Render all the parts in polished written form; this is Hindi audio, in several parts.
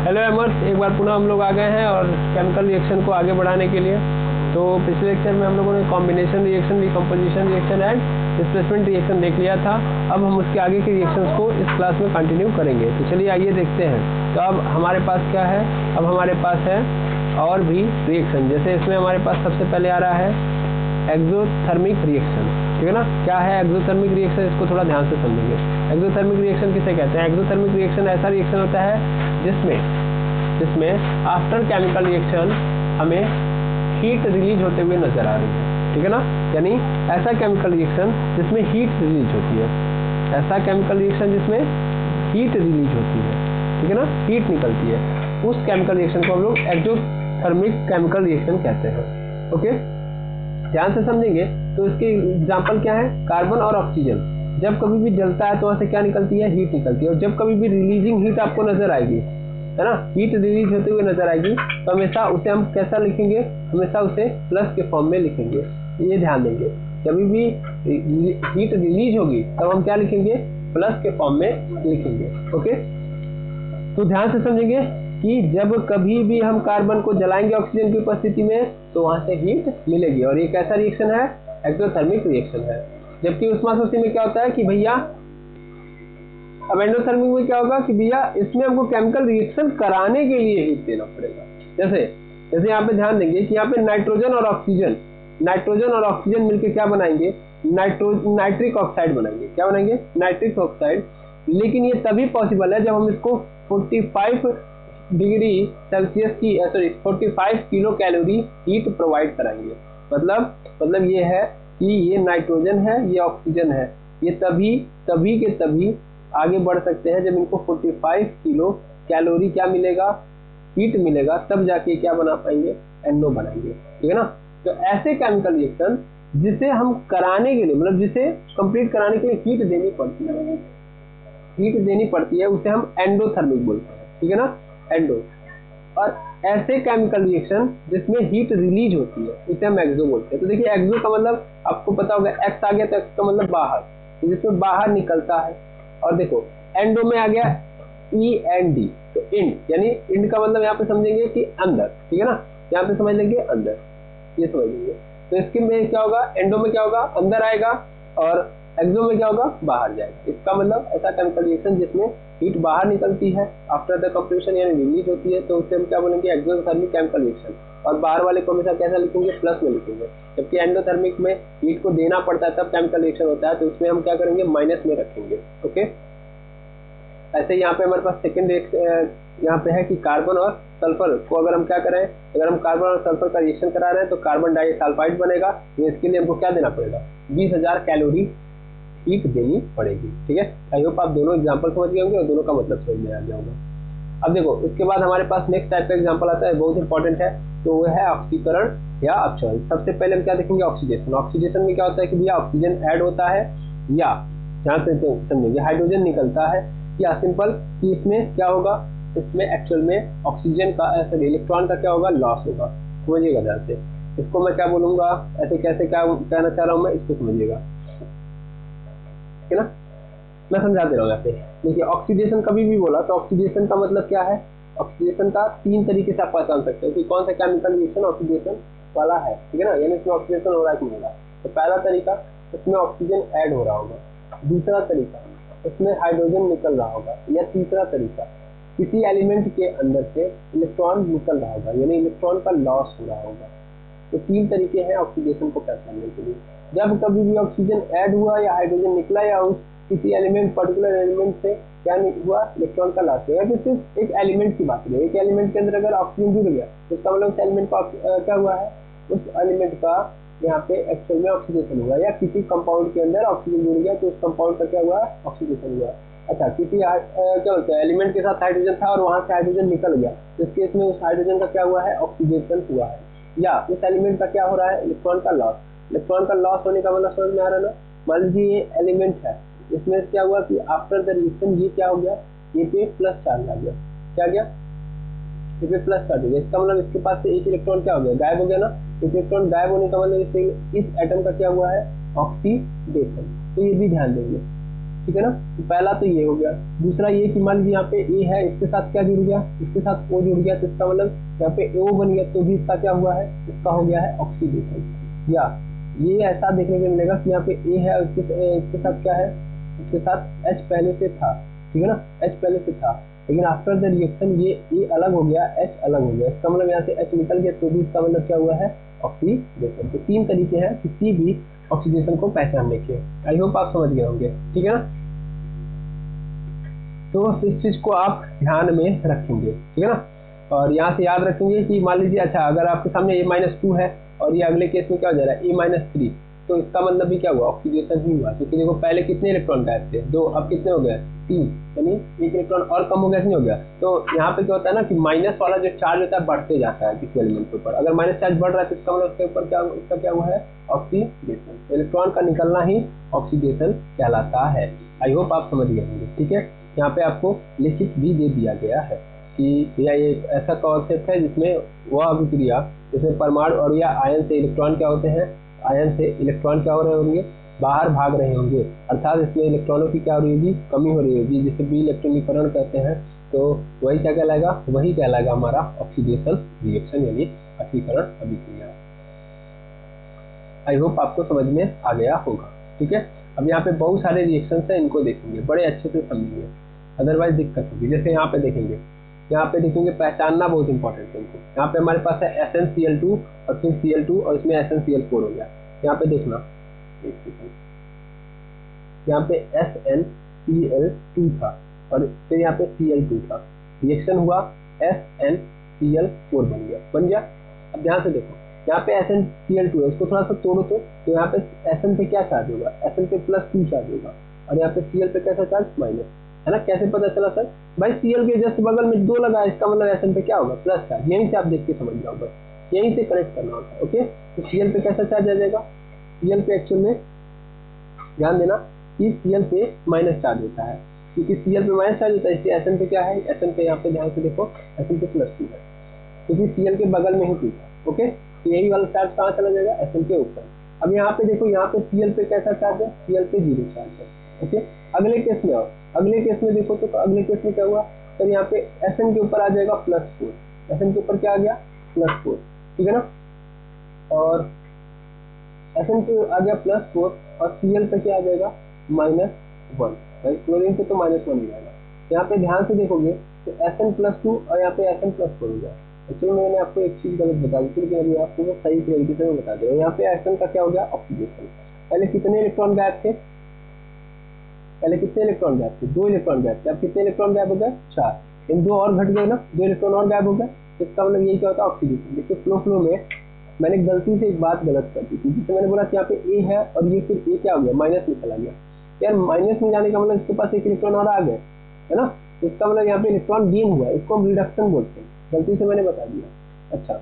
हेलो एमर्स, एक बार पुनः हम लोग आ गए हैं और केमिकल रिएक्शन को आगे बढ़ाने के लिए। तो पिछले लेक्चर में हम लोगों ने combination reaction, decomposition reaction and displacement reaction देख लिया था। अब हम उसके आगे के रिएक्शंस को इस क्लास में कंटिन्यू करेंगे। तो चलिए आइए देखते हैं। तो अब हमारे पास क्या है, अब हमारे पास है और भी रिएक्शन। जैसे इसमें हमारे पास सबसे पहले आ रहा है एक्सोथर्मिक रिएक्शन, ठीक है ना। क्या है एक्सोथर्मिक रिएक्शन, इसको थोड़ा ध्यान से समझेंगे। एक्सोथर्मिक रिएक्शन किसे कहते हैं? एक्सोथर्मिक रिएक्शन ऐसा रिएक्शन होता है जिसमें आफ्टर केमिकल रिएक्शन हमें हीट रिलीज होते हुए नजर आ रही है, ठीक है ना। यानी ऐसा केमिकल रिएक्शन जिसमें हीट रिलीज होती है, ऐसा केमिकल रिएक्शन जिसमें हीट रिलीज होती है, ठीक है ना, हीट निकलती है, उस केमिकल रिएक्शन को हम लोग एक्सोथर्मिक केमिकल रिएक्शन कहते हैं। ओके, ध्यान से समझेंगे। तो इसके एग्जाम्पल क्या है? कार्बन और ऑक्सीजन जब कभी भी जलता है तो वहां से क्या निकलती है? हीट निकलती है। और जब कभी भी रिलीजिंग हीट आपको नजर आएगी, है ना, हीट रिलीज होते हुए नजर आएगी, तो हमेशा उसे हम कैसा लिखेंगे? हमेशा उसे प्लस के फॉर्म में लिखेंगे। ये ध्यान देंगे, जब भी हीट रिलीज होगी तब हम क्या लिखेंगे? प्लस के फॉर्म में लिखेंगे। ओके, तो ध्यान से समझेंगे कि जब कभी भी हम कार्बन को जलाएंगे ऑक्सीजन की उपस्थिति में तो वहां से हीट मिलेगी, और ये कैसा रिएक्शन है? एक्सोथर्मिक रिएक्शन है। जबकि उष्मा शोषी में क्या होता है कि भैया, अब एंडोथर्मिक में क्या होगा कि भैया इसमें हमको केमिकल रिएक्शन कराने के लिए हीट देना पड़ेगा। जैसे यहाँ पे ध्यान देंगे कि यहाँ पे नाइट्रोजन और ऑक्सीजन मिलकर क्या बनाएंगे? नाइट्रिक ऑक्साइड बनाएंगे। क्या बनाएंगे? Nitric oxide. लेकिन ये तभी पॉसिबल है जब हम इसको 45 डिग्री सेल्सियस की 45 किलो कैलोरी हीट प्रोवाइड कराएंगे। मतलब ये है कि ये नाइट्रोजन है, ये ऑक्सीजन है, ये तभी के तभी आगे बढ़ सकते हैं जब इनको 45 किलो कैलोरी क्या मिलेगा? हीट मिलेगा, तब जाके क्या बना पाएंगे? NO बनाएंगे, ठीक है ना। तो ऐसे केमिकल रिएक्शन जिसे हम कराने के लिए, मतलब जिसे कंप्लीट कराने के लिए हीट देनी पड़ती है, उसे हम एंडोथर्मिक बोलते हैं, ठीक है ना, एंडो। और ऐसे केमिकल रिएक्शन जिसमें हीट रिलीज होती है उसे हम एक्सो बोलते हैं। तो देखिए, एक्सो का मतलब आपको पता होगा, एक्स आ गया तो एक्स का मतलब बाहर, जिसमें बाहर निकलता है। और देखो एंडो में आ गया END, तो इंड, यानी इंड का मतलब यहाँ पे समझेंगे कि अंदर, ठीक है ना, यहाँ पे समझ लेंगे अंदर, ये समझ लेंगे। तो इसके में क्या होगा? एंडो में क्या होगा? अंदर आएगा, और एक्सो में क्या होगा? बाहर जाएगा। इसका मतलब ऐसा केमिकल रिएक्शन जिसमें हीट बाहर निकलती है आफ्टर द कंप्रेशन, यानी रिलीज होती है, तो उससे हम क्या बोलेंगे? Exothermic chemical reaction. और बाहर वाले को हमेशा कैसा लिखेंगे? प्लस में लिखेंगे। जबकि एंडोथर्मिक में हीट को देना पड़ता है तब केमिकल रिएक्शन होता है, तो उसमें हम क्या करेंगे? माइनस में रखेंगे। ओके, ऐसे यहाँ पे हमारे पास सेकेंड यहाँ पे है कि कार्बन और सल्फर को अगर हम क्या करें, अगर हम कार्बन और सल्फर का रिएक्शन करा रहे हैं तो कार्बन डाइसल्फाइड बनेगा। तो इसके लिए हमको क्या देना पड़ेगा? 20,000 कैलोरी हीट देनी पड़ेगी, ठीक है। आई होप आप दोनों एग्जांपल समझ गए होंगे और दोनों का मतलब समझ में आ गया होगा। अब देखो, इसके बाद हमारे पास नेक्स्ट टाइप का एग्जांपल आता है, बहुत इंपॉर्टेंट है, तो वो है ऑक्सीकरण या अपक्षरण। सबसे पहले हम क्या देखेंगे? ऑक्सीडेशन। ऑक्सीडेशन में क्या होता है कि भैया ऑक्सीजन ऐड होता है, या ध्यान से समझेंगे, हाइड्रोजन निकलता है, या सिंपल कि इसमें क्या होगा? इसमें एक्चुअल में ऑक्सीजन का इलेक्ट्रॉन का क्या होगा? लॉस होगा। समझिएगा ध्यान से, इसको मैं क्या बोलूंगा, ऐसे कैसे क्या कहना चाह रहा हूँ मैं, इसको समझिएगा, ठीक है ना। मैं समझा दे रहा हूँ यहाँ पे। देखिए, ऑक्सीडेशन कभी भी बोला तो ऑक्सीडेशन का मतलब क्या है? ऑक्सीडेशन का 3 तरीके से आप पहचान सकते हो कि कौन सा केमिकल रिएक्शन ऑक्सीडेशन वाला है, ठीक है ना, यानी इसमें ऑक्सीडेशन हो रहा है कि नहीं हो रहा। तो पहला तरीका, इसमें ऑक्सीजन ऐड हो रहा होगा। दूसरा तरीका, इसमें हाइड्रोजन निकल रहा होगा। या तीसरा तरीका, किसी एलिमेंट के अंदर से इलेक्ट्रॉन निकल रहा होगा, यानी इलेक्ट्रॉन का लॉस हो रहा होगा। तो 3 तरीके हैं ऑक्सीडेशन को पहचानने के लिए। जब कभी भी ऑक्सीजन ऐड हुआ या हाइड्रोजन निकला, या उस किसी एलिमेंट, पर्टिकुलर एलिमेंट से क्या हुआ? इलेक्ट्रॉन का लॉस हुआ। या सिर्फ एक एलिमेंट की बात करें, एक एलिमेंट के अंदर अगर ऑक्सीजन जुड़ गया तो उसका मतलब उस एलिमेंट का क्या हुआ है? उस एलिमेंट का यहाँ पे एक्चुअल में ऑक्सीडेशन हुआ। या किसी कंपाउंड के अंदर ऑक्सीजन जुड़ गया तो उस कंपाउंड का क्या हुआ? ऑक्सीडेशन हुआ। अच्छा, किसी क्या होता है, एलिमेंट के साथ हाइड्रोजन था और वहां से हाइड्रोजन निकल गया, इस केस में उस हाइड्रोजन का क्या हुआ है? ऑक्सीडेशन हुआ है। या उस एलिमेंट का क्या हो रहा है? इलेक्ट्रॉन का लॉस। इलेक्ट्रॉन का लॉस होने का मतलब समझ में आ रहा है ना। मान लीजिए ये एलिमेंट है, इसमें क्या हुआ कि आफ्टर द रिएक्शन ये क्या हो गया? ये पे प्लस चार्ज आ गया। क्या गया? ये पे प्लस चार्ज हो गया। इसका मतलब इसके पास से एक इलेक्ट्रॉन क्या हो गया? गायब हो गया ना। एक इलेक्ट्रॉन गायब होने का मतलब इस एटम का क्या हुआ है? ऑक्सीडेशन। तो ये भी ध्यान देंगे, ठीक है ना। तो पहला तो ये हो गया। दूसरा ये कि मान लीजिए यहाँ पे ए है, इसके साथ क्या जुड़ गया, इसके साथ ओ जुड़ गया, तो इसका मतलब यहाँ पे ओ बन गया, तो भी इसका क्या हुआ है, इसका हो गया है ऑक्सीडेशन। या ये ऐसा देखने को मिलेगा कि यहाँ पे ए है, इसके साथ क्या है, इसके साथ H पहले से था, ठीक है ना, H पहले से था, लेकिन आफ्टर द रिएक्शन ये ए अलग हो गया, H अलग हो गया, इसका मतलब यहाँ से H निकल गया, तो भी इसका मतलब क्या हुआ है, ऑक्सीडेशन। तो 3 तरीके हैं किसी भी ऑक्सीडेशन को पहचानने के। आई होप आप समझ गए होंगे, ठीक है ना। तो इस चीज को आप ध्यान में रखेंगे, ठीक है ना। और यहाँ से याद रखेंगे कि मान लीजिए अच्छा अगर आपके सामने A-2 है और ये अगले केस में क्या हो जा रहा है A-3, तो इसका मतलब भी क्या हुआ, ऑक्सीडेशन ही हुआ, क्योंकि देखो पहले कितने इलेक्ट्रॉन गायब थे, 2, अब कितने हो गए, 3, यानी 1 इलेक्ट्रॉन और कम हो गया, नहीं हो गया। तो यहाँ पे क्या होता है ना कि माइनस वाला जो चार्ज होता है बढ़ते जाता है किसी एलिमेंट के ऊपर, अगर माइनस चार्ज बढ़ रहा है तो इसका मतलब उसके ऊपर क्या, उसका क्या हुआ है, ऑक्सीडेशन। इलेक्ट्रॉन का निकलना ही ऑक्सीडेशन कहलाता है। आई होप आप समझ गए होंगे, ठीक है। यहाँ पे आपको लिखित भी दे दिया गया है कि भैया ये ऐसा कॉन्सेप्ट है जिसमें वह अभिक्रिया जिसमें परमाणु और या आयन से इलेक्ट्रॉन क्या होते हैं, आयन से इलेक्ट्रॉन क्या हो रहे होंगे, बाहर भाग रहे होंगे, अर्थात इसमें इलेक्ट्रॉनों की क्या हो रही होगी, कमी हो रही होगी, जिसे बी इलेक्ट्रॉनिकरण कहते हैं। तो वही क्या कहलाएगा, वही कहलाएगा हमारा ऑक्सीडेशन रिएक्शन यानी ऑक्सीकरण अभिक्रिया। आई होप आपको समझ में आ गया होगा, ठीक है। अब यहाँ पे बहुत सारे रिएक्शंस हैं, इनको देखेंगे, बड़े अच्छे से समझिए, अदरवाइज दिक्कत होगी। जैसे यहाँ पे देखेंगे, यहाँ पे देखेंगे, पहचानना बहुत इंपॉर्टेंट है इनको। यहाँ पे हमारे पास है SnCl2 और फिर Cl2 और इसमें SnCl4 हो गया। यहाँ पे देखना, एक सेकंड, यहाँ पे SnCl2 था और फिर यहाँ पे Cl2 था, रिएक्शन हुआ SnCl4 बन गया। अब ध्यान से देखो, यहाँ पे SnCl2 है, उसको थोड़ा सा तोड़ो तो यहाँ पे Sn पे क्या चार्ज होगा, Sn पे +2 चार्ज होगा और यहाँ पे Cl पे कैसा चार्ज, माइनस, है ना। कैसे पता चला सर, भाई Cl के जस्ट बगल में 2 लगा है, इसका मतलब Sn पे क्या होगा, प्लस चार्ज। यहीं से आप देख के समझ जाओ, बस यहीं से कनेक्ट करना होता है, ओके। तो Cl पे कैसा चार्ज आ जाएगा, Cl पे एक्चुअल में ध्यान देना कि Cl पे माइनस चार्ज होता है, क्योंकि Cl पे माइनस चार्ज होता है, इसलिए Sn पे क्या है, Sn पे यहाँ पे ध्यान से देखो, Sn पे +2 है, क्योंकि Cl के बगल में ही 2 था, ओके। तो यही वाला चार्ज कहाँ चला जाएगा, Sn के ऊपर। अब यहाँ पे देखो, यहाँ पे Cl पे कैसा चार्ज है, Cl पे 0 चार्ज है, ओके। अगले केस में आओ, अगले केस में देखो तो अगले केस में क्या हुआ, तो यहाँ पे Sn के ऊपर आ जाएगा +4, Sn के ऊपर क्या आ गया, +4, ठीक है ना। और Sn पे आ गया +4 और Cl पे क्या आ जाएगा, -1, भाई क्लोरीन पे तो -1 ही आएगा। यहाँ पे ध्यान से देखोगे तो Sn+2 और यहाँ पे Sn+4 हो गया। एक्चुअली मैंने आपको एक चीज गलत बता दी थी, लेकिन अभी आपको मैं सही तरीके से मैं बता दे रहा हूँ। यहाँ पे Sn का क्या हो गया, ऑक्सीडेशन। पहले कितने इलेक्ट्रॉन गायब थे, पहले कितने इलेक्ट्रॉन गायब थे, 2 इलेक्ट्रॉन गायब थे, अब कितने इलेक्ट्रॉन गायब हो गए, 4, इन 2 और घट गए ना, 2 इलेक्ट्रॉन और गायब हो गए। इसका मतलब यही क्या होता है, ऑक्सीडेशन। देखिए फ्लो में मैंने गलती से एक बात गलत कर दी थी, जिससे मैंने बोला कि यहाँ पे ए है और ये फिर ए क्या हो गया, माइनस में चला गया। यार माइनस में जाने का मतलब इसके पास एक इलेक्ट्रॉन और आ गए, है ना। इसका मतलब यहाँ पे इलेक्ट्रॉन गेन हुआ, इसको हम रिडक्शन बोलते हैं, गलती से मैंने बता दिया। अच्छा,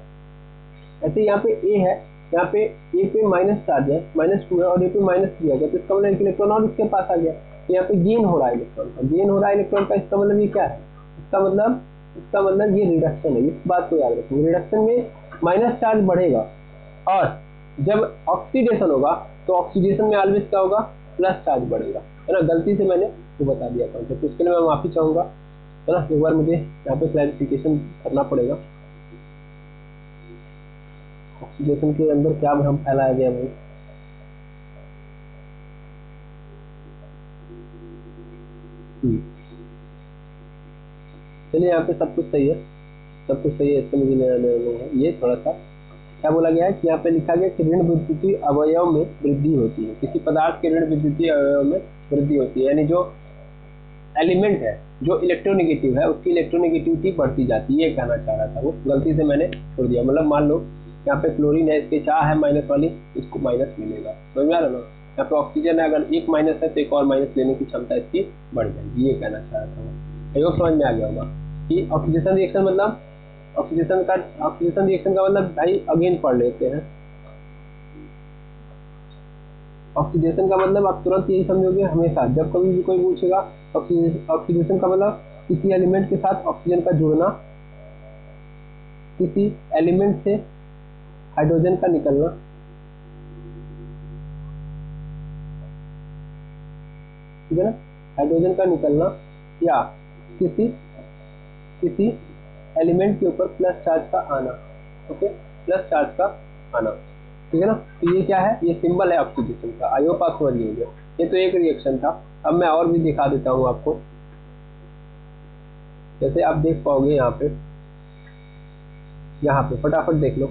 ऐसे यहाँ पे ए है, यहाँ पे ए पे माइनस चार्ज है, -2 है और ए पे -3 आ गया, तो इसका मतलब एक इलेक्ट्रॉन और इसके पास आ गया, तो यहाँ पे गेन हो रहा है इलेक्ट्रॉन का, गेन हो रहा है इलेक्ट्रॉन का। इसका मतलब ये क्या है, इसका मतलब ये रिडक्शन है। इस बात को याद रखें, रिडक्शन में माइनस चार्ज बढ़ेगा और जब ऑक्सीडेशन होगा तो ऑक्सीडेशन में ऑलवेज क्या होगा, प्लस चार्ज बढ़ेगा, है ना। गलती से मैंने वो बता दिया था, तो उसके लिए मैं माफी चाहूंगा, है ना। एक बार मुझे यहाँ पे क्लैरिफिकेशन करना पड़ेगा, ऑक्सीडेशन के अंदर क्या भ्रम फैलाया गया भाई। चलिए यहाँ पे सब कुछ सही है, सब कुछ सही है, इससे मुझे लेना देना नहीं है। ये थोड़ा सा क्या बोला गया है कि यहाँ पे लिखा गया कि ऋण विद्युतीय अवयव में वृद्धि होती है, किसी पदार्थ के ऋण विद्युतीय अवयव में वृद्धि होती है, यानी जो एलिमेंट है जो इलेक्ट्रोनेगेटिव है उसकी इलेक्ट्रोनेगेटिविटी बढ़ती जाती है, ये कहना चाह रहा था वो, गलती से मैंने छोड़ दिया। मतलब मान लो यहाँ पे क्लोरीन है, इसके चाह है माइनस वाली, इसको माइनस मिलेगा, समझ में आ रहा ना। यहाँ पे ऑक्सीजन है, अगर एक माइनस है तो एक और माइनस लेने की क्षमता इसकी बढ़ जाएगी, ये कहना चाह रहा था वो। समझ में आ गया होगा कि ऑक्सीडेशन रिएक्शन मतलब ऑक्सीडेशन रिएक्शन का मतलब भाई अगेन पढ़ लेते हैं। ऑक्सीडेशन का मतलब आप तुरंत यही समझोगे हमेशा, जब कभी भी कोई पूछेगा ऑक्सीडेशन का मतलब किसी एलिमेंट के साथ ऑक्सीजन का जुड़ना, किसी एलिमेंट से हाइड्रोजन का निकलना, ठीक है ना। हाइड्रोजन का निकलना या किसी एलिमेंट के ऊपर प्लस चार्ज का आना। ओके, प्लस चार्ज का आना, ठीक है ना। तो ये क्या है, ये सिंबल है ऑक्सीडेशन का। आई होप आप समझ गए। ये तो एक रिएक्शन था। अब मैं और भी दिखा देता हूँ आपको। जैसे आप देख पाओगे यहाँ पे फटाफट देख लो।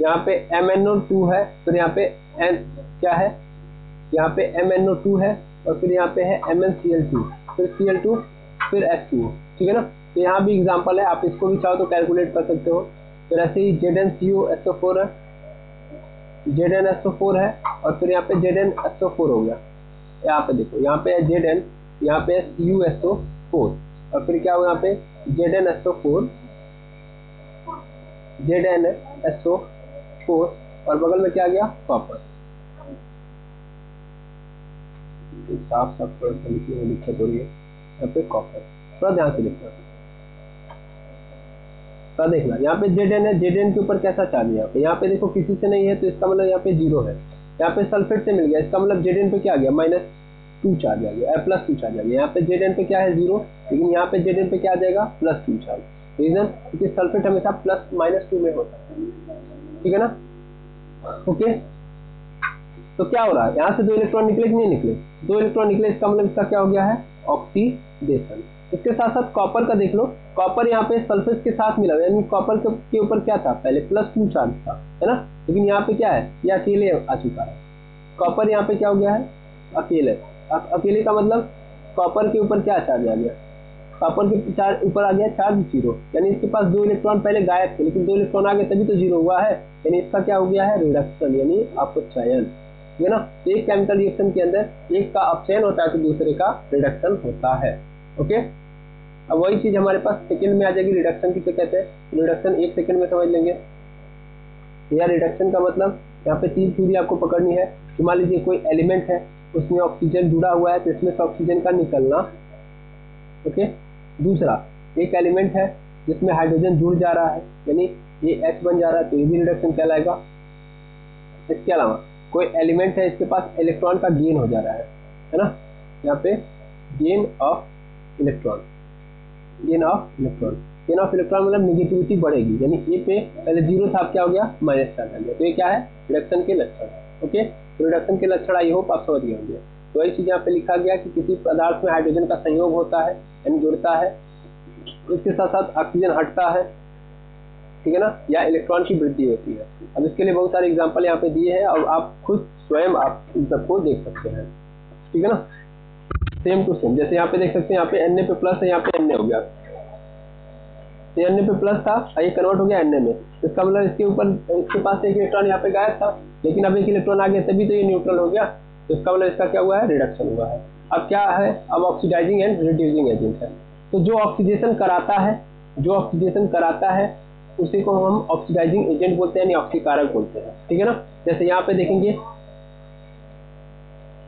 यहाँ पे MnO2 है, फिर यहाँ पे N क्या है, यहाँ पे MnO2 है, और फिर यहाँ पे है MnCl2, फिर Cl2, फिर H2O, ठीक है ना। तो यहाँ भी एग्जांपल है, आप इसको भी चाहो तो कैलकुलेट कर सकते हो। फिर ऐसे ही ZnCOSO4 है, ZnSO4 है, और फिर यहाँ पे ZnSO4 हो गया। यहाँ पे देखो, यहाँ पे है Zn, यहाँ पे है CuSO4, और फिर क्या हुआ यहाँ पे ZnSO4, ZnSO4, और बगल में क्या आ गया, कॉपर। साफ साफ थोड़ा सा लिखने में दिक्कत हो रही है। यहाँ पे कॉपर, थोड़ा ध्यान से लिखना, थोड़ा देखना। यहाँ पे Zn है, Zn के ऊपर कैसा चार्ज है, यहाँ पे देखो किसी से नहीं है, तो इसका मतलब यहाँ पे 0 है। यहाँ पे सल्फेट से मिल गया, इसका मतलब Zn पे क्या आ गया, -2 चार्ज आ गया, +2 चार्ज आ गया। यहाँ पे Zn पे क्या है, 0, लेकिन यहाँ पे Zn पे क्या आ जाएगा, +2 चार्ज। रीजन, क्योंकि सल्फेट हमेशा +-2 में होता है, ठीक है ना। ओके, तो क्या हो रहा है, यहाँ से 2 इलेक्ट्रॉन निकले कि नहीं निकले, 2 इलेक्ट्रॉन निकले, इसका मतलब इसका क्या हो गया है, ऑक्सीडेशन। इसके साथ साथ कॉपर का देख लो, कॉपर यहाँ पे सल्फेट के साथ मिला, यानी कॉपर के ऊपर क्या था, पहले +2 चार्ज था, है ना, लेकिन यहाँ पे क्या है, ये अकेले आ चुका है। कॉपर यहाँ पे क्या हो गया है, अकेले। अकेले का मतलब कॉपर के ऊपर क्या चार्ज आ गया, कॉपर के चार्ज ऊपर आ गया चार्ज 0, यानी इसके पास 2 इलेक्ट्रॉन पहले गायब थे, लेकिन 2 इलेक्ट्रॉन आ गए तभी तो 0 हुआ है, यानी इसका क्या हो गया है, रिडक्शन, यानी अपचयन, ठीक है ना। तो एक केमिकल रिएक्शन के अंदर एक का अपचयन होता है तो दूसरे का रिडक्शन होता है। ओके, अब वही चीज हमारे पास सेकंड में आ जाएगी, रिडक्शन किसे कहते हैं, रिडक्शन 1 सेकंड में समझ लेंगे। या रिडक्शन का मतलब यहाँ पे चीज थ्योरी आपको पकड़नी है कि मान लीजिए कोई एलिमेंट है, उसमें ऑक्सीजन जुड़ा हुआ है, तो इसमें से ऑक्सीजन का निकलना। ओके, दूसरा एक एलिमेंट है जिसमें हाइड्रोजन जुड़ जा रहा है, यानी ये H बन जा रहा है, तो ये भी रिडक्शन कहलाएगा। इसके अलावा कोई एलिमेंट है, इसके पास इलेक्ट्रॉन का गेन हो जा रहा है ना, यहाँ पे gain of electron, gain of electron मतलब निगेटिविटी बढ़ेगी, यानी ए पे पहले 0 था, अब क्या हो गया, -4 आ गया। तो ये क्या है, रिडक्शन के लक्षण। ओके, तो रिडक्शन के लक्षण आई होप आप समझ गए होंगे। तो वही चीज यहाँ पे लिखा गया कि किसी पदार्थ में हाइड्रोजन का संयोग होता है, यानी जुड़ता है, इसके साथ साथ ऑक्सीजन हटता है, ठीक है ना, या इलेक्ट्रॉन की वृद्धि होती है। अब इसके लिए बहुत सारे एग्जांपल यहाँ पे दिए हैं, और आप खुद स्वयं आप इन सबको देख सकते हैं, ठीक है ना, सेम टू सेम। जैसे यहाँ पे देख सकते हैं, यहाँ पे Na पे प्लस है, यहाँ पे Na हो गया, तो Na पे प्लस था, ये कन्वर्ट हो गया Na में, इसका मतलब इसके ऊपर इसके पास एक इलेक्ट्रॉन यहाँ पे गायब था, लेकिन अब एक इलेक्ट्रॉन आ गया तभी तो ये न्यूट्रल हो गया, तो इसका मतलब इसका क्या हुआ है, रिडक्शन हुआ है। अब क्या है, अब ऑक्सीडाइजिंग एंड रिड्यूसिंग एजेंट है। तो जो ऑक्सीडेशन कराता है उसी को हम ऑक्सीडाइजिंग एजेंट बोलते हैं, यानी ऑक्सीकारक बोलते हैं, ठीक है ना। जैसे यहाँ पे देखेंगे,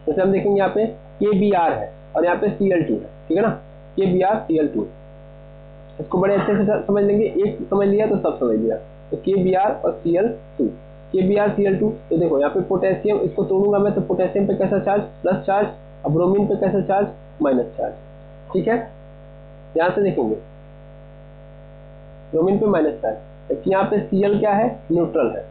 जैसे हम देखेंगे यहाँ पे KBr है और यहाँ पे Cl2 है, ठीक है ना, KBr Cl2, इसको बड़े अच्छे से समझ लेंगे, एक समझ लिया तो सब समझ लिया। तो KBr और Cl2, KBr Cl2, तो देखो यहाँ पे पोटेशियम, इसको तोड़ूंगा मैं तो पोटेशियम पे कैसा चार्ज, प्लस चार्ज, और ब्रोमीन पे कैसा चार्ज, माइनस चार्ज, ठीक है। यहाँ से देखेंगे ब्रोमीन पे माइनस चार्ज, जबकि यहाँ पे Cl क्या है, न्यूट्रल है,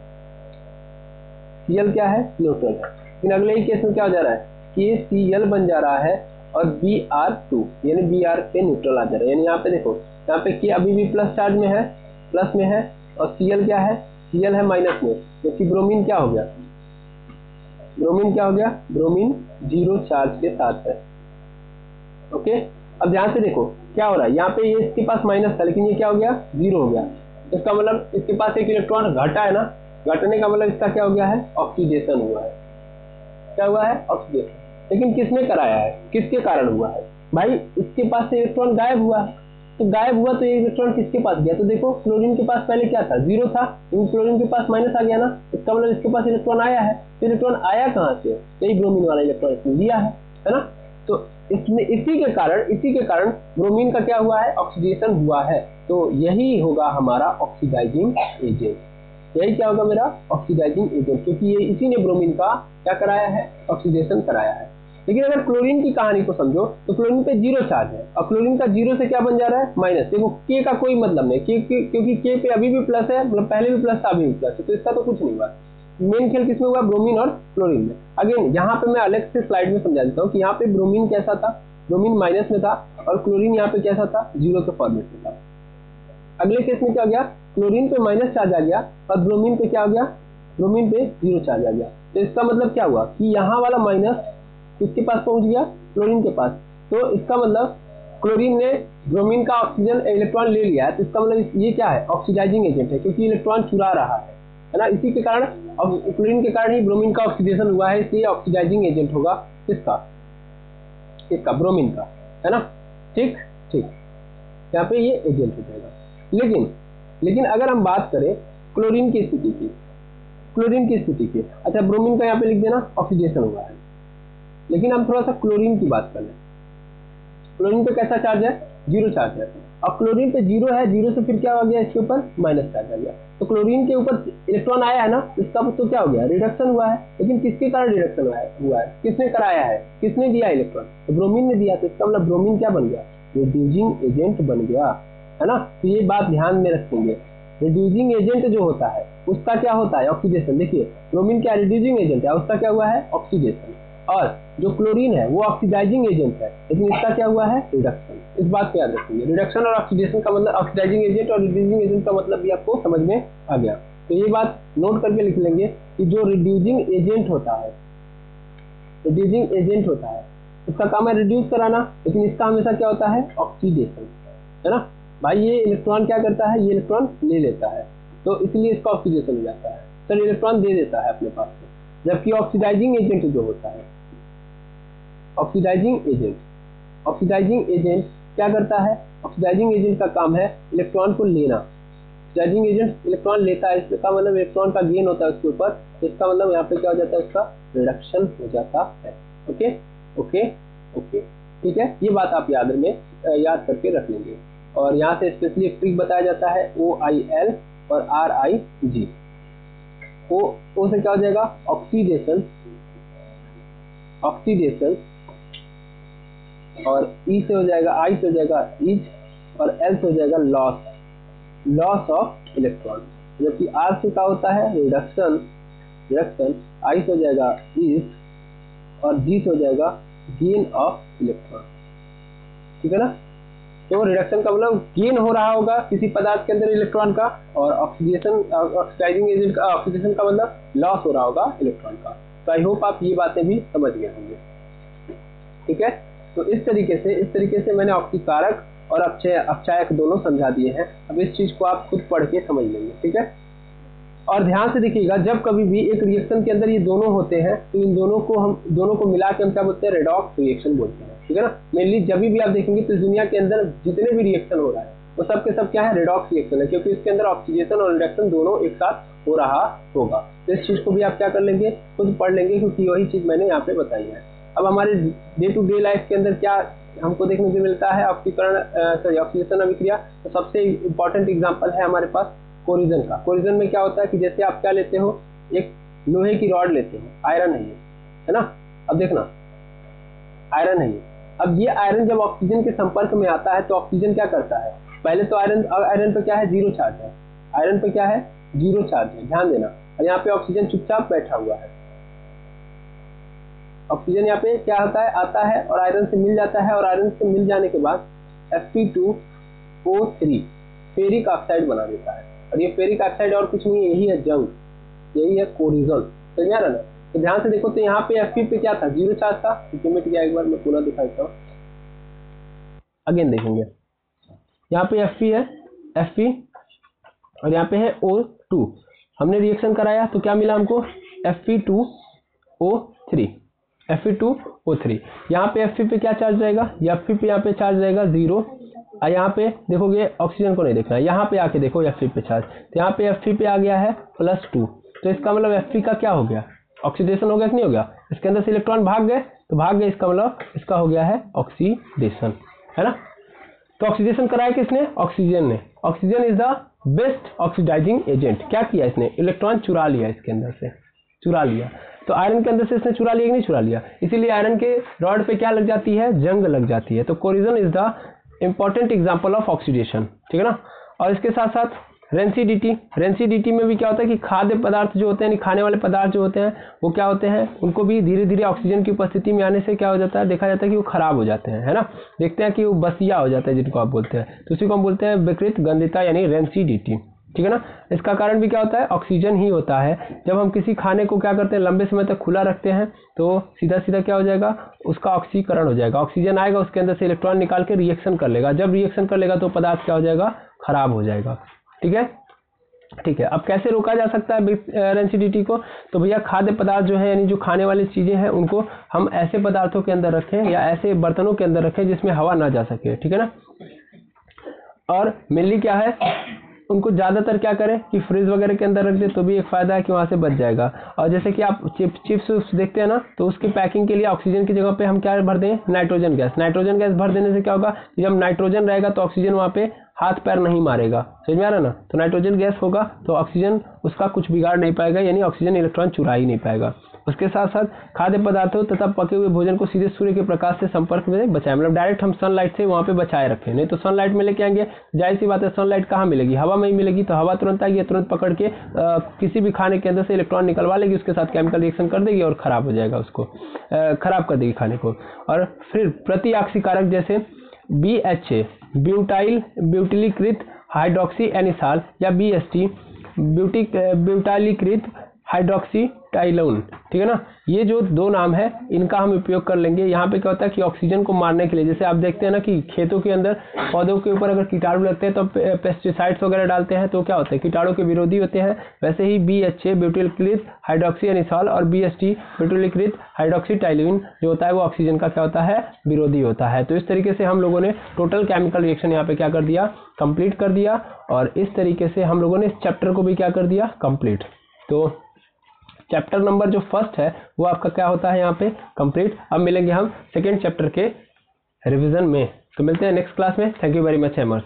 Cl क्या है, न्यूट्रल है। लेकिन अगले ही केस में क्या हो जा रहा है, KCl बन जा रहा है और Br2, यानी Br पे न्यूट्रल आ जा रहा है, यानी यहाँ पे देखो, यहाँ पे K अभी भी प्लस चार्ज में है, प्लस में है, और Cl क्या है, Cl है माइनस में, जबकि ब्रोमीन क्या हो गया, ब्रोमीन 0 चार्ज के साथ है। ओके, अब ध्यान से देखो क्या हो रहा है, यहाँ पे ये इसके पास माइनस था, लेकिन ये क्या हो गया, 0 हो गया, इसका मतलब इसके पास एक इलेक्ट्रॉन घटा है ना, घटने का मतलब इसका क्या हो गया है, ऑक्सीडेशन हुआ है। क्या हुआ है, ऑक्सीडेशन। लेकिन किसने कराया है, किसके कारण हुआ है, भाई इसके पास से इलेक्ट्रॉन गायब हुआ है, तो गायब हुआ तो ये इलेक्ट्रॉन किसके पास गया, तो देखो क्लोरीन के पास पहले क्या था, 0 था, लेकिन क्लोरीन के पास माइनस आ गया ना, इसका मतलब इसके पास इलेक्ट्रॉन आया है। तो इलेक्ट्रॉन आया कहाँ से, यही ब्रोमीन वाला इलेक्ट्रॉन इसने दिया है ना। तो इसमें इसी के कारण ब्रोमीन का क्या हुआ है, ऑक्सीडेशन हुआ है। तो यही होगा हमारा ऑक्सीडाइजिंग एजेंट, यही क्या होगा मेरा ऑक्सीडाइजिंग एजेंट, क्योंकि ये इसी ने ब्रोमीन का क्या कराया है, ऑक्सीडेशन कराया है। लेकिन अगर क्लोरीन की कहानी को समझो तो क्लोरीन पे जीरो चार्ज है और क्लोरीन का जीरो से क्या बन जा रहा है माइनस। देखो के का कोई मतलब नहीं, क्योंकि के पे अभी भी प्लस है, मतलब पहले भी प्लस था अभी भी प्लस है, तो इसका तो कुछ नहीं हुआ। मेन खेल किसमें हुआ, ब्रोमीन और क्लोरीन में। अगेन यहाँ पे मैं अलग से स्लाइड में समझा देता हूँ कि यहाँ पे ब्रोमीन कैसा था, ब्रोमीन माइनस में था और क्लोरीन यहाँ पे कैसा था, जीरो के फॉर्मेट में था। अगले केस में क्या हो गया, क्लोरीन पे माइनस चार्ज आ गया और ब्रोमीन पे क्या हो गया, ब्रोमीन पे जीरो चार्ज आ गया। तो इसका मतलब क्या हुआ कि यहाँ वाला माइनस किसके पास पहुंच गया, क्लोरीन के पास। तो इसका मतलब क्लोरीन ने ब्रोमीन का ऑक्सीजन इलेक्ट्रॉन ले लिया है, तो इसका मतलब ये क्या है, ऑक्सीडाइजिंग एजेंट है, क्योंकि इलेक्ट्रॉन चुरा रहा है ना। इसी के कारण, क्लोरीन के कारण ही ब्रोमीन का ऑक्सीडेशन हुआ है, इसलिए ऑक्सीडाइजिंग एजेंट होगा इसका ब्रोमीन का, है ना। ठीक ठीक, यहाँ पे ये एजेंट हो जाएगा। लेकिन अगर हम बात करें क्लोरीन की स्थिति की, अच्छा ब्रोमीन का यहाँ पे लिख देना ऑक्सीडेशन हुआ है, लेकिन हम थोड़ा सा क्लोरीन की बात कर लें। क्लोरीन पे कैसा चार्ज है, जीरो चार्ज है, और क्लोरीन पे जीरो है, जीरो से फिर क्या हो गया, इसके ऊपर माइनस चार्ज आ गया। तो क्लोरीन के ऊपर इलेक्ट्रॉन आया है ना, इसका तो क्या हो गया, रिडक्शन हुआ है। लेकिन किसके कारण रिडक्शन हुआ है, किसने कराया है, किसने दिया इलेक्ट्रॉन, तो ब्रोमीन ने दिया। तो इसका मतलब ब्रोमीन क्या बन गया, रिड्यूसिंग एजेंट बन गया, है ना। तो ये बात ध्यान में रखेंगे, रिड्यूसिंग एजेंट जो होता है उसका क्या होता है, ऑक्सीडेशन। देखिए ब्रोमीन क्या रिड्यूसिंग एजेंट है, उसका क्या हुआ है, ऑक्सीडेशन। और जो क्लोरीन है वो ऑक्सीडाइजिंग एजेंट है, लेकिन इसका क्या हुआ है, रिडक्शन। इस बात को याद रखेंगे, रिडक्शन और ऑक्सीडेशन का मतलब, ऑक्सीडाइजिंग एजेंट और रिड्यूसिंग एजेंट का मतलब भी आपको समझ में आ गया। तो ये बात नोट करके लिख लेंगे कि जो रिड्यूसिंग एजेंट होता है, उसका काम है रिड्यूस कराना, लेकिन इसका हमेशा क्या होता है, ऑक्सीडेशन, है ना। भाई ये इलेक्ट्रॉन क्या करता है, ये इलेक्ट्रॉन ले लेता है, तो इसलिए इसका ऑक्सीडेशन हो जाता है, सर इलेक्ट्रॉन दे देता है अपने पास से। जबकि ऑक्सीडाइजिंग एजेंट जो होता है, ऑक्सीडाइजिंग एजेंट क्या करता है, ऑक्सीडाइजिंग एजेंट का काम है इलेक्ट्रॉन को लेना। ऑक्सीडाइजिंग एजेंट इलेक्ट्रॉन लेता है, इसका मतलब इलेक्ट्रॉन का गेन होता है उसके ऊपर, इसका मतलब यहाँ पे क्या हो जाता है, उसका रिडक्शन हो जाता है। ओके ओके ओके, ठीक है, ये बात आप याद करके रख लेंगे। और यहाँ से स्पेशली एक ट्रिक बताया जाता है, OIL और RIG। ओ से क्या हो जाएगा, ऑक्सीडेशन, और ई से हो जाएगा, आई से हो जाएगा इज, और एल से हो जाएगा लॉस ऑफ इलेक्ट्रॉन। जबकि आर से क्या होता है, रिडक्शन, आई से हो जाएगा इज, और जी से हो जाएगा गेन ऑफ इलेक्ट्रॉन, ठीक है ना। तो रिडक्शन का मतलब गेन हो रहा होगा किसी पदार्थ के अंदर इलेक्ट्रॉन का, और ऑक्सीडाइजिंग एजेंट का, ऑक्सीडेशन का मतलब लॉस हो रहा होगा इलेक्ट्रॉन का। तो आई होप आप ये बातें भी समझ गए होंगे, ठीक है। तो इस तरीके से मैंने ऑक्सीकारक और अपचायक दोनों समझा दिए हैं। अब इस चीज को आप खुद पढ़ के समझ लेंगे, ठीक है। और ध्यान से देखिएगा, जब कभी भी एक रिएक्शन के अंदर ये दोनों होते हैं तो इन दोनों को मिला के हम क्या बोलते हैं, रेडॉक्स रिएक्शन बोलते हैं, ठीक है ना। मेनली जब भी आप देखेंगे तो दुनिया के अंदर जितने भी रिएक्शन हो रहा है वो सब के सब क्या है, रेडॉक्स रिएक्शन है, क्योंकि इसके अंदर ऑक्सीडेशन और रिडक्शन दोनों एक साथ हो रहा होगा। तो इस चीज को भी आप क्या कर लेंगे, खुद पढ़ लेंगे, क्योंकि वही चीज मैंने यहाँ पे बताई है। अब हमारे डे टू डे लाइफ के अंदर क्या हमको देखने को मिलता है, ऑक्सीडेशन अभिक्रिया। तो सबसे इंपॉर्टेंट एग्जांपल है हमारे पास कोरिजन का। कोरिजन में क्या होता है कि जैसे आप क्या लेते हो, एक लोहे की रॉड लेते हो, आयरन है ना। अब देखना आयरन है ये, अब ये आयरन जब ऑक्सीजन के संपर्क में आता है तो ऑक्सीजन क्या करता है, पहले तो आयरन पे क्या है, जीरो चार्ज है, आयरन पे क्या है, जीरो चार्ज है, ध्यान देना। और यहाँ पे ऑक्सीजन चुपचाप बैठा हुआ है, ऑक्सीजन यहाँ पे क्या होता है, आता है और आयरन से मिल जाता है, और आयरन से मिल जाने के बाद Fe2O3 फेरिक ऑक्साइड बना देता है। और ये फेरिक ऑक्साइड और कुछ नहीं है, यही है जंग, यही है कोरिजन, समझ आ रहा ना। तो ध्यान से देखो, तो यहाँ पे Fe पे क्या था, जीरो चार्ज था, तो मिट गया। एक बार मैं पूरा दिखाता हूँ, अगेन देखेंगे। यहाँ पे Fe है, Fe, और यहाँ पे है O2। हमने रिएक्शन कराया तो क्या मिला हमको, Fe2O3, Fe2O3। यहाँ पे Fe पे क्या चार्ज रहेगा, Fe पे यहाँ पे चार्ज रहेगा जीरो। और यहाँ पे देखोगे, ऑक्सीजन को नहीं देखना है, यहाँ पे आके देखो Fe पे चार्ज, तो यहाँ पे Fe पे आ गया है +2। तो इसका मतलब Fe का क्या हो गया, ऑक्सीडेशन हो गया कि नहीं हो गया, इसके अंदर से इलेक्ट्रॉन भाग गए, तो भाग गए, इसका मतलब इसका हो गया है ऑक्सीडेशन, है ना। तो ऑक्सीडेशन कराया किसने, ऑक्सीजन ने। Oxygen is the best oxidising agent. क्या किया इसने, इलेक्ट्रॉन चुरा लिया इसके अंदर से, चुरा लिया। तो आयरन के अंदर से इसने चुरा लिया कि नहीं चुरा लिया, इसीलिए आयरन के रॉड पे क्या लग जाती है, जंग लग जाती है। तो corrosion is the important example of oxidation, ठीक है ना। और इसके साथ साथ रेंसिडिटी में भी क्या होता है कि खाद्य पदार्थ जो होते हैं, खाने वाले पदार्थ जो होते हैं वो क्या होते हैं, उनको भी धीरे धीरे ऑक्सीजन की उपस्थिति में आने से क्या हो जाता है, देखा जाता है कि वो खराब हो जाते हैं, है ना। देखते हैं कि वो बसिया हो जाता है जिनको आप बोलते हैं, तो उसी को हम बोलते हैं विकृत गंधिता यानी रेंसिडिटी, ठीक है ना। इसका कारण भी क्या होता है, ऑक्सीजन ही होता है। जब हम किसी खाने को क्या करते हैं, लंबे समय तक खुला रखते हैं तो सीधा सीधा क्या हो जाएगा, उसका ऑक्सीकरण हो जाएगा, ऑक्सीजन आएगा, उसके अंदर से इलेक्ट्रॉन निकाल के रिएक्शन कर लेगा। जब रिएक्शन कर लेगा तो पदार्थ क्या हो जाएगा, खराब हो जाएगा, ठीक है। ठीक है, अब कैसे रोका जा सकता है रेंसिडिटी को, तो भैया खाद्य पदार्थ जो है यानी जो खाने वाली चीज़ें हैं उनको हम ऐसे पदार्थों के अंदर रखें या ऐसे बर्तनों के अंदर रखें जिसमें हवा ना जा सके, ठीक है ना। और मेनली क्या है, उनको ज़्यादातर क्या करें कि फ्रिज वगैरह के अंदर रख दे तो भी एक फ़ायदा है कि वहाँ से बच जाएगा। और जैसे कि आप चिप्स देखते हैं ना, तो उसकी पैकिंग के लिए ऑक्सीजन की जगह पे हम क्या भर दें, नाइट्रोजन गैस भर देने से क्या होगा कि जब नाइट्रोजन रहेगा तो ऑक्सीजन वहाँ पे हाथ पैर नहीं मारेगा, समझ में आ रहा ना। तो नाइट्रोजन गैस होगा तो ऑक्सीजन उसका कुछ बिगाड़ नहीं पाएगा, यानी ऑक्सीजन इलेक्ट्रॉन चुरा ही नहीं पाएगा। उसके साथ साथ खाद्य पदार्थों तथा पके हुए भोजन को सीधे सूर्य के प्रकाश से संपर्क में बचाएं, मतलब डायरेक्ट हम सनलाइट से वहाँ पे बचाए रखें, नहीं तो सनलाइट में लेके आएंगे, जाहिर सी बात है सनलाइट कहाँ मिलेगी, हवा में ही मिलेगी, तो हवा तुरंत आएगी, तुरंत पकड़ के किसी भी खाने के अंदर से इलेक्ट्रॉन निकलवा लेगी, उसके साथ केमिकल रिएक्शन कर देगी और खराब हो जाएगा, उसको खराब कर देगी खाने को। और फिर प्रतिऑक्सीकारक जैसे BHA ब्यूटिलीकृत हाइड्रोक्सी एनिसाल या BST ब्यूटाइलीकृत हाइड्रोक्सी टाइलोन, ठीक है ना। ये जो दो नाम है इनका हम उपयोग कर लेंगे। यहाँ पे क्या होता है कि ऑक्सीजन को मारने के लिए, जैसे आप देखते हैं ना कि खेतों के अंदर पौधों के ऊपर अगर कीटाणु लगते हैं तो पेस्टिसाइड्स वगैरह डालते हैं तो क्या होता है, कीटाणु के विरोधी होते हैं। वैसे ही BHA ब्यूटिलीकृत हाइड्रोक्सी एनिसॉल और BST ब्यूटिलीकृत हाइड्रोक्सी टाइलोन जो होता है वो ऑक्सीजन का क्या होता है, विरोधी होता है। तो इस तरीके से हम लोगों ने टोटल केमिकल रिएक्शन यहाँ पे क्या कर दिया, कंप्लीट कर दिया। और इस तरीके से हम लोगों ने इस चैप्टर को भी क्या कर दिया, कंप्लीट। तो चैप्टर नंबर जो फर्स्ट है वो आपका क्या होता है यहाँ पे कंप्लीट। अब मिलेंगे हम सेकेंड चैप्टर के रिवीजन में, तो मिलते हैं नेक्स्ट क्लास में। Thank you very much एमर्स।